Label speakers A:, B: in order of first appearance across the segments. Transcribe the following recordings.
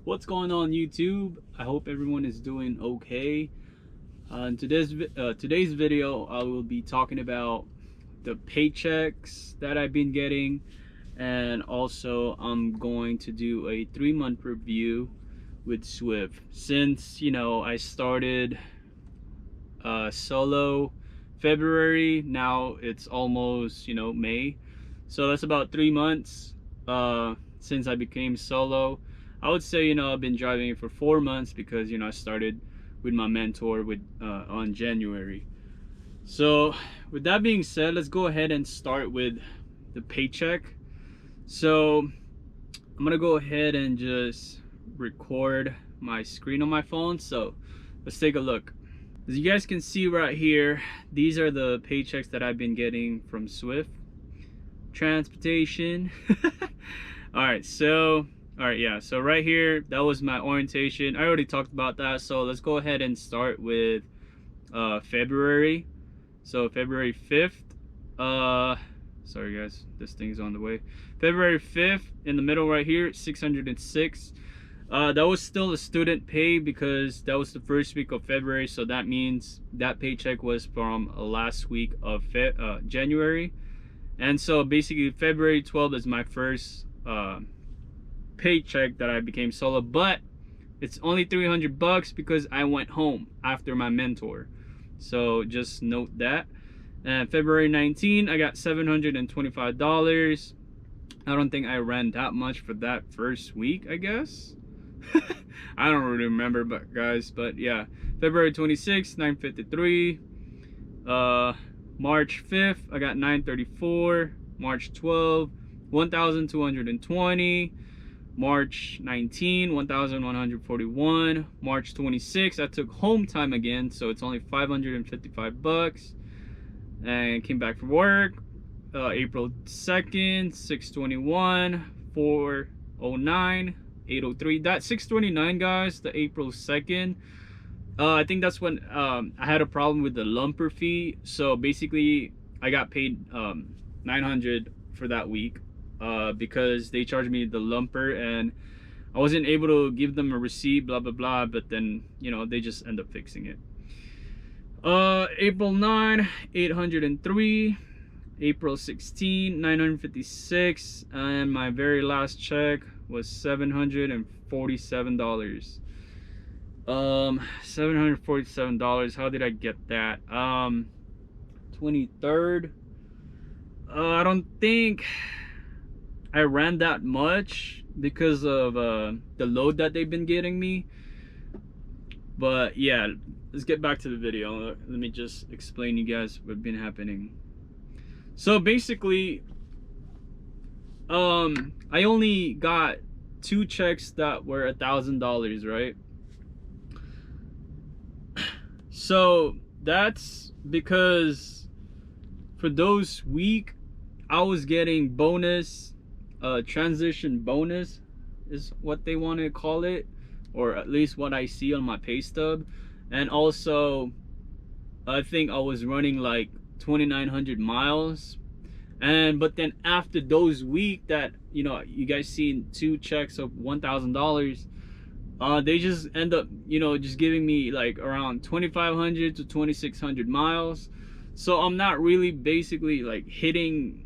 A: What's going on YouTube? I hope everyone is doing okay. In today's video, I will be talking about the paychecks that I've been getting, and also I'm going to do a 3-month review with Swift. Since I started solo February, now it's almost May, so that's about 3 months since I became solo. I would say I've been driving for 4 months because I started with my mentor on January. So with that being said, let's go ahead and start with the paycheck. So I'm gonna go ahead and just record my screen on my phone, so let's take a look. As you guys can see right here, these are the paychecks that I've been getting from Swift Transportation. Alright, so right here, that was my orientation. I already talked about that, so let's go ahead and start with February. So February 5th, sorry guys, this thing's on the way. February 5th, in the middle right here, 606. That was still a student pay because that was the first week of February, so that means that paycheck was from last week of January. And so basically February 12th is my first paycheck that I became solo, but it's only $300 because I went home after my mentor, so just note that. And February 19th, I got $725. I don't think I ran that much for that first week, I guess. I don't really remember, but yeah. February 26th, 953. March 5th, I got 934. March 12th, 1,220. March 19, 1,141. March 26, I took home time again, so it's only $555, and came back from work. April 2nd, 621, 409, 803. That 629, guys, the April 2nd, I think that's when I had a problem with the lumper fee. So basically I got paid $900 for that week because they charged me the lumper and I wasn't able to give them a receipt, blah blah blah, but then they just end up fixing it. April 9, 803. April 16, 956, and my very last check was $747. $747. How did I get that? 23rd. I don't think I ran that much because of the load that they've been getting me. But yeah, let's get back to the video. Let me just explain you guys what's been happening. So basically, I only got 2 checks that were $1,000, right? So that's because for those week I was getting bonus, transition bonus is what they want to call it, or at least what I see on my pay stub. And also I think I was running like 2,900 miles, but then after those week that you guys seen 2 checks of $1,000, they just end up just giving me like around 2,500 to 2,600 miles. So I'm not really basically like hitting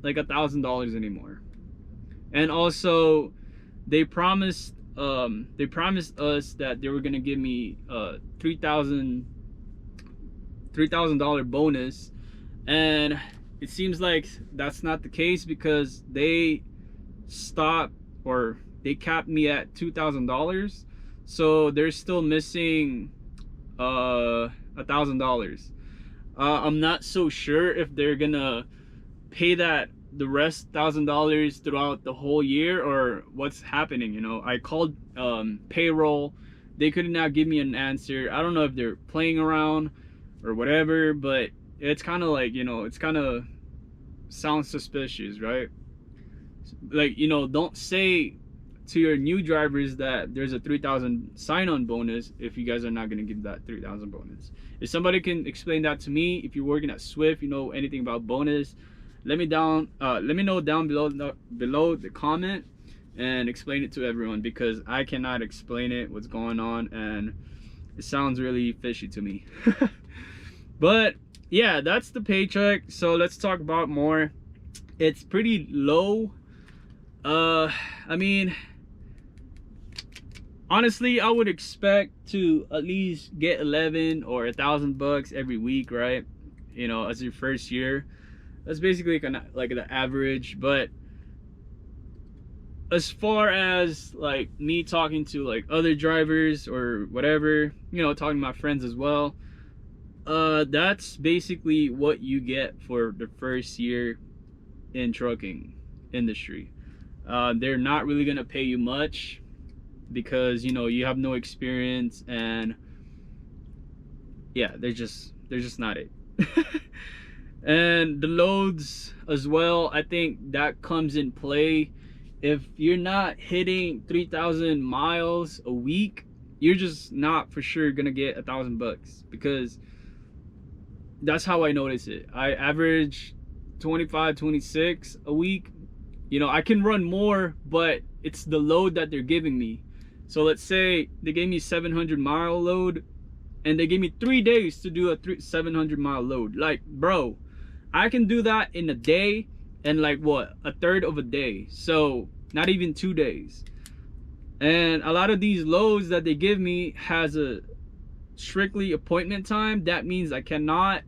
A: like $1,000 anymore. And also they promised us that they were gonna give me $3,000 bonus, and it seems like that's not the case because they stopped, or they capped me at $2,000, so they're still missing $1,000. I'm not so sure if they're gonna pay the rest $1,000 throughout the whole year or what's happening. I called payroll, they could not give me an answer. I don't know if they're playing around or whatever, but it's kind of like it's kind of sounds suspicious, right? Like don't say to your new drivers that there's a 3,000 sign-on bonus if you guys are not going to give that 3,000 bonus. If somebody can explain that to me, if you're working at Swift, anything about bonus, let me know down below the comment, and explain it to everyone, because I cannot explain it, what's going on, and it sounds really fishy to me. But yeah, that's the Paycheck. So let's talk about more. It's pretty low. I mean, honestly, I would expect to at least get 11 or $1,000 every week, right? You know, as your first year. That's basically kind of like the average. But as far as like me talking to like other drivers or whatever, you know, talking to my friends as well, that's basically what you get for the first year in trucking industry. They're not really gonna pay you much because, you know, you have no experience, and yeah, they're just not it. And the loads as well, I think that comes in play. If you're not hitting 3,000 miles a week, you're just not for sure gonna get $1,000, because that's how I notice it. I average 25, 26 a week. You know, I can run more, but it's the load that they're giving me. So let's say they gave me 700-mile load, and they gave me 3 days to do a 700-mile load. Like, bro, I can do that in a day, and like what, a third of a day. So not even 2 days. And a lot of these loads that they give me has a strictly appointment time. That means I cannot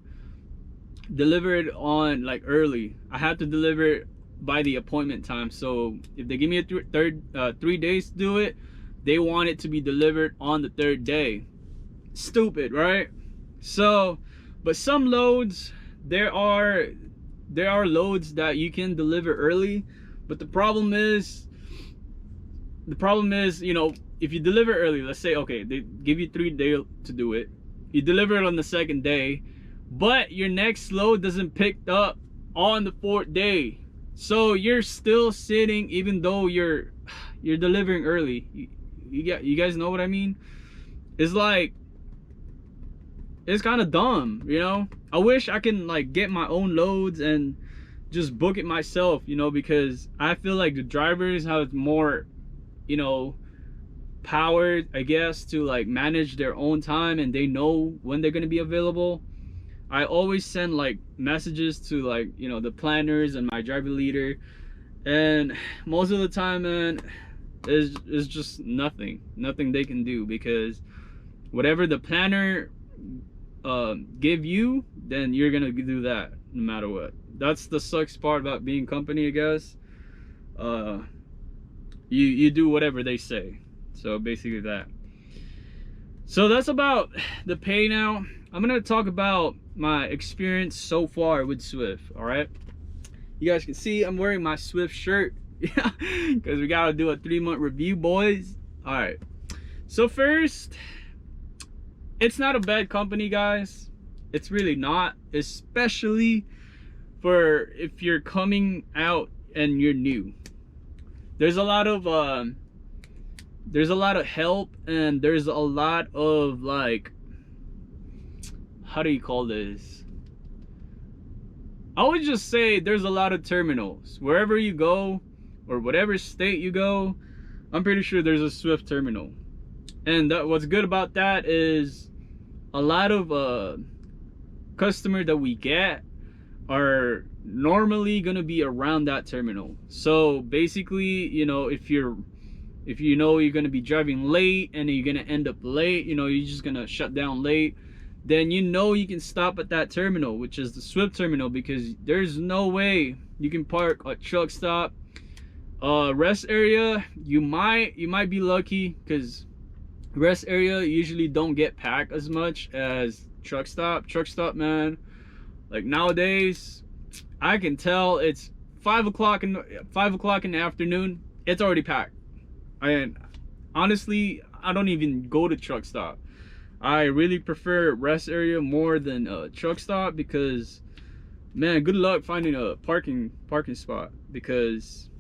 A: deliver it on like early. I have to deliver it by the appointment time. So if they give me a 3 days to do it, they want it to be delivered on the 3rd day. Stupid, right? So, but some loads, there are loads that you can deliver early, but the problem is, you know, if you deliver early, let's say, okay, they give you 3 days to do it, you deliver it on the 2nd day, but your next load doesn't pick up on the 4th day, so you're still sitting even though you're delivering early. You guys know what I mean? It's like, it's kind of dumb, you know? I wish I can like get my own loads and just book it myself, you know, because I feel like the drivers have more, you know, power, I guess, to like manage their own time, and they know when they're gonna be available. I always send like messages to like, you know, the planners and my driver leader, and most of the time, man, is just nothing they can do, because whatever the planner give you, then you're gonna do that no matter what. That's the sucks part about being company, I guess. You do whatever they say. So basically that. So that's about the pay. Now I'm gonna talk about my experience so far with Swift. All right, you guys can see I'm wearing my Swift shirt. Yeah, because we gotta do a 3-month review, boys. All right, so first, it's not a bad company, guys. It's really not, especially for if you're coming out and you're new. There's a lot of help, and there's a lot of like, how do you call this? I would just say there's a lot of terminals. Wherever you go, or whatever state you go, I'm pretty sure there's a Swift terminal. And what's good about that is a lot of customers that we get are normally gonna be around that terminal. So basically, you know, if you know you're gonna be driving late and you're gonna end up late, you know, you're just gonna shut down late, then you know you can stop at that terminal, which is the Swift terminal, because there's no way you can park a truck stop. Rest area, you might be lucky, because rest area usually don't get packed as much as truck stop. Man, like nowadays, I can tell it's 5 o'clock in the afternoon, it's already packed. And honestly, I don't even go to truck stop. I really prefer rest area more than truck stop, because man, good luck finding a parking spot. Because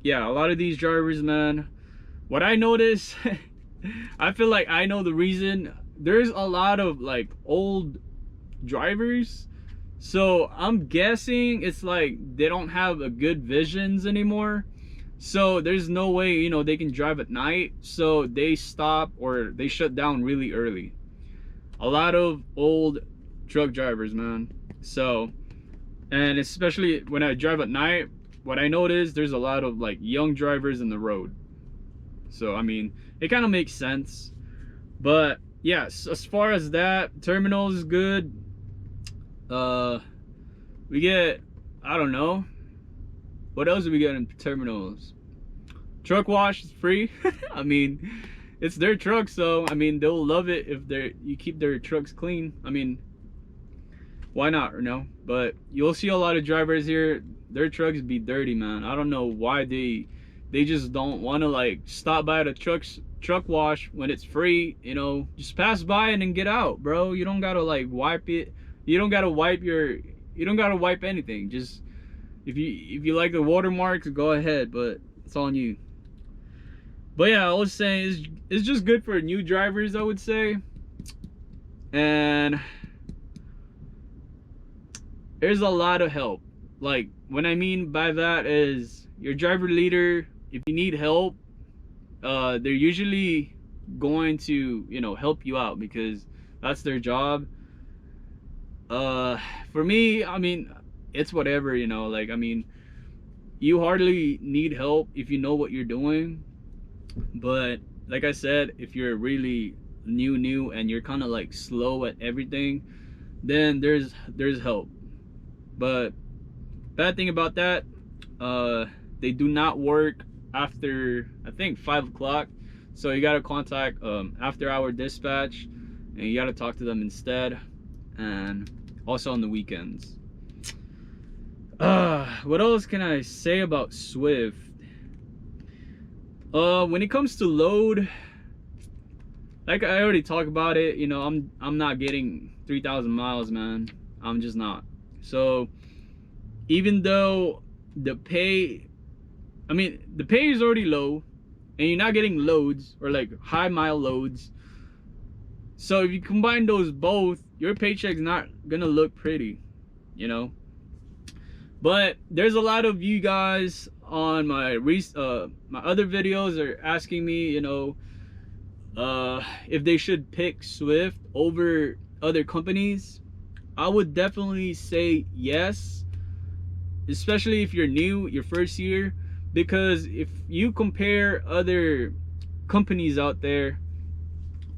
A: yeah, a lot of these drivers, man, what I notice, I feel like I know the reason. There's a lot of like old drivers, so I'm guessing it's like they don't have a good visions anymore. So there's no way, you know, they can drive at night. So they stop or they shut down really early. A lot of old truck drivers, man. So, and especially when I drive at night, what I notice, there's a lot of like young drivers in the road. So I mean, it kind of makes sense. But yes, as far as that, terminals is good. We get, I don't know, what else do we get in terminals? Truck wash is free. I mean, it's their truck, so I mean they'll love it if you keep their trucks clean. I mean, why not, you know? But you'll see a lot of drivers here, their trucks be dirty, man. I don't know why they just don't want to like stop by the truck wash when it's free, you know. Just pass by and then get out, bro. You don't gotta like wipe it. You don't gotta wipe anything. Just if you like the watermarks, go ahead, but it's on you. But yeah, I was saying it's just good for new drivers, I would say. And there's a lot of help. Like, what I mean by that is your driver leader, if you need help, they're usually going to, you know, help you out because that's their job. For me, I mean, it's whatever, you know. Like, I mean, you hardly need help if you know what you're doing. But like I said, if you're really new and you're kind of like slow at everything, then there's help. But bad thing about that, they do not work after, I think, 5 o'clock. So you gotta contact after hour dispatch, and you gotta talk to them instead, and also on the weekends. What else can I say about Swift? When it comes to load, like I already talked about it, you know, I'm not getting 3,000 miles, man. I'm just not. So even though the pay, I mean, the pay is already low and you're not getting loads or like high mile loads. So if you combine those both, your paycheck's not gonna look pretty, you know. But there's a lot of you guys on my other videos are asking me, you know, if they should pick Swift over other companies. I would definitely say yes, especially if you're new, your first year, because if you compare other companies out there,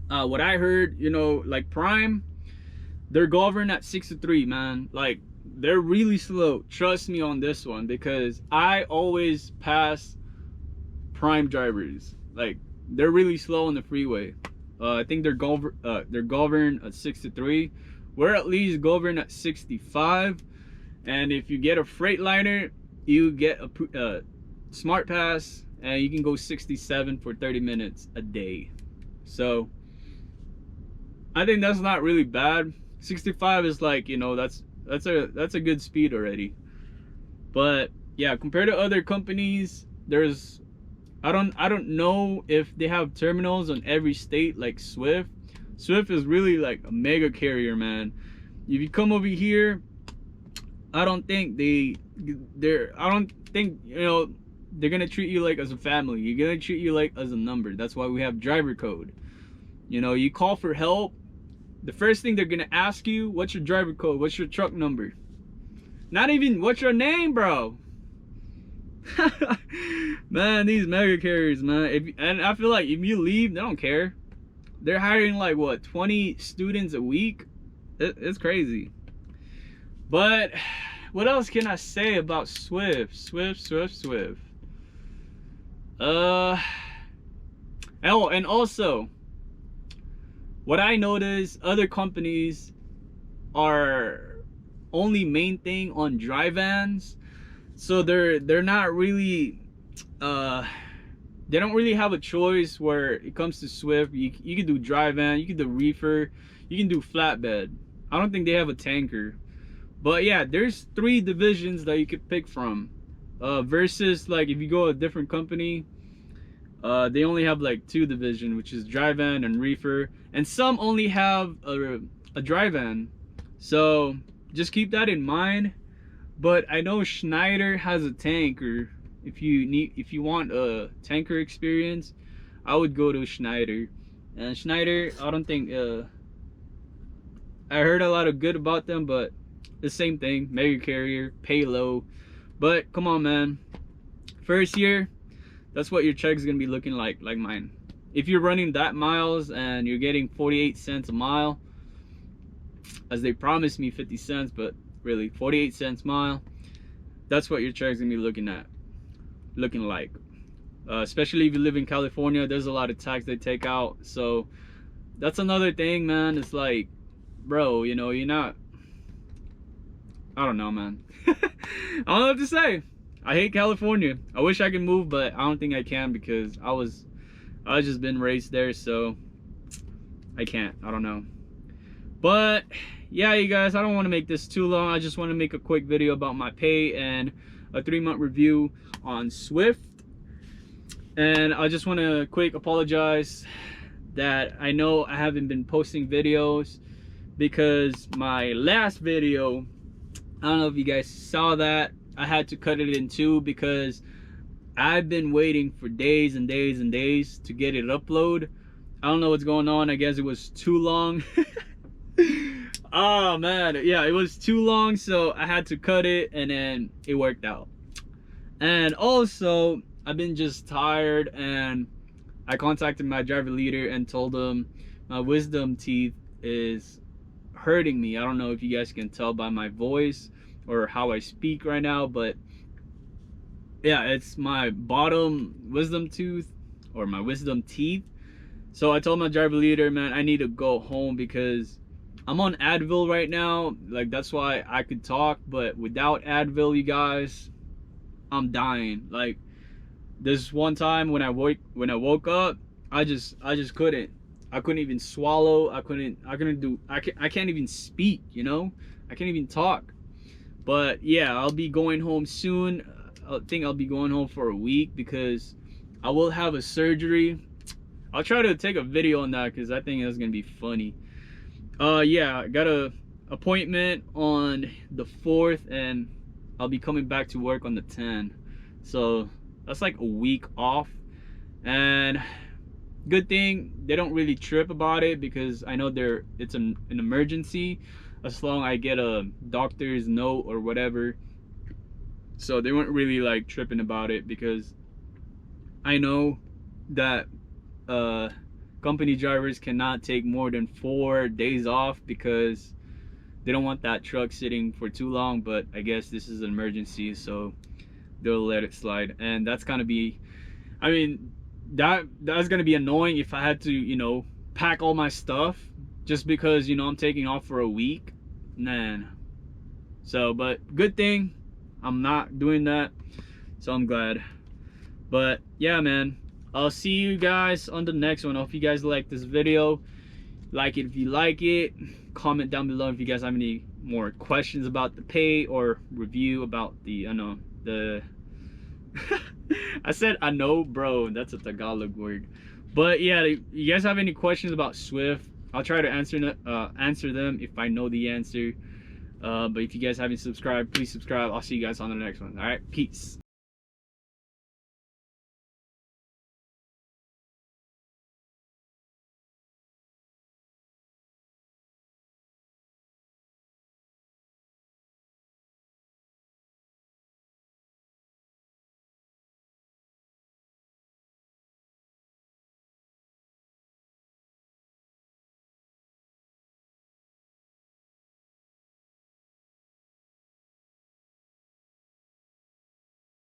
A: what I heard, you know, like Prime, they're governed at 6 to 3, man. Like, they're really slow. Trust me on this one, because I always pass Prime drivers. Like, they're really slow on the freeway. I think they're governed at 6 to 3. We're at least governed at 65. And if you get a Freightliner, you get a Smart Pass, and you can go 67 for 30 minutes a day. So I think that's not really bad. 65 is like, you know, that's a good speed already. But yeah, compared to other companies, there's I don't know if they have terminals on every state like Swift. Swift is really like a mega carrier, man. If you come over here, I don't think you know, they're gonna treat you like as a family. You're gonna treat you like as a number. That's why we have driver code. You know, you call for help, the first thing they're gonna ask you, what's your driver code? What's your truck number? Not even what's your name, bro. Man, these mega carriers, man. And I feel like if you leave, they don't care. They're hiring like what, 20 students a week? It's crazy. But what else can I say about Swift? Swift. Oh, and also, what I notice, other companies are only main thing on dry vans. So they're not really they don't really have a choice where it comes to Swift. You can do dry van, you can do reefer, you can do flatbed. I don't think they have a tanker. But yeah, there's 3 divisions that you could pick from. Versus like if you go a different company, they only have like 2 divisions, which is dry van and reefer. And some only have a dry van. So just keep that in mind. But I know Schneider has a tanker. if you want a tanker experience, I would go to Schneider. And Schneider, I don't think I heard a lot of good about them, but the same thing, mega carrier, pay low. But come on, man, first year, that's what your check's gonna be looking like mine. If you're running that miles and you're getting 48 cents a mile, as they promised me 50 cents, but really 48 cents mile, that's what your check's gonna be looking like. Especially if you live in California, there's a lot of tax they take out. So that's another thing, man. It's like, bro, you know, you're not, I don't know, man. I don't know what to say. I hate California. I wish I could move, but I don't think I can, because I just been raised there, so I can't. I don't know. But yeah, you guys, I don't want to make this too long. I just want to make a quick video about my pay and a 3-month review on Swift. And I just want to quick apologize that I know I haven't been posting videos, because my last video, I don't know if you guys saw that, I had to cut it in two because I've been waiting for days and days and days to get it uploaded. I don't know what's going on. I guess it was too long. Oh man, yeah, it was too long, so I had to cut it, and then it worked out. And also, I've been just tired, and I contacted my driver leader and told him my wisdom teeth is hurting me. I don't know if you guys can tell by my voice or how I speak right now, but yeah, it's my bottom wisdom tooth, or my wisdom teeth. So I told my driver leader, man, I need to go home because I'm on Advil right now. Like, that's why I could talk, but without Advil, you guys, I'm dying. Like, this one time when I woke up, I just couldn't. I couldn't even swallow. I can't even speak, you know? I can't even talk. But yeah, I'll be going home soon. I think I'll be going home for a week because I will have a surgery. I'll try to take a video on that because I think that's gonna be funny. Yeah, I got a appointment on the 4th, and I'll be coming back to work on the 10th. So that's like a week off, and good thing they don't really trip about it, because I know it's an emergency, as long as I get a doctor's note or whatever. So they weren't really like tripping about it, because I know that company drivers cannot take more than 4 days off, because they don't want that truck sitting for too long. But I guess this is an emergency, so they'll let it slide. And that's gonna be, I mean, that's gonna be annoying if I had to, you know, pack all my stuff just because, you know, I'm taking off for a week, man. So, but good thing I'm not doing that, so I'm glad. But yeah, man, I'll see you guys on the next one. I hope you guys like this video. Like it if you like it. Comment down below if you guys have any more questions about the pay or review about the, I know, the I said I know, bro, that's a Tagalog word. But yeah, you guys have any questions about Swift, I'll try to answer them if I know the answer. But if you guys haven't subscribed, please subscribe. I'll see you guys on the next one. All right, peace.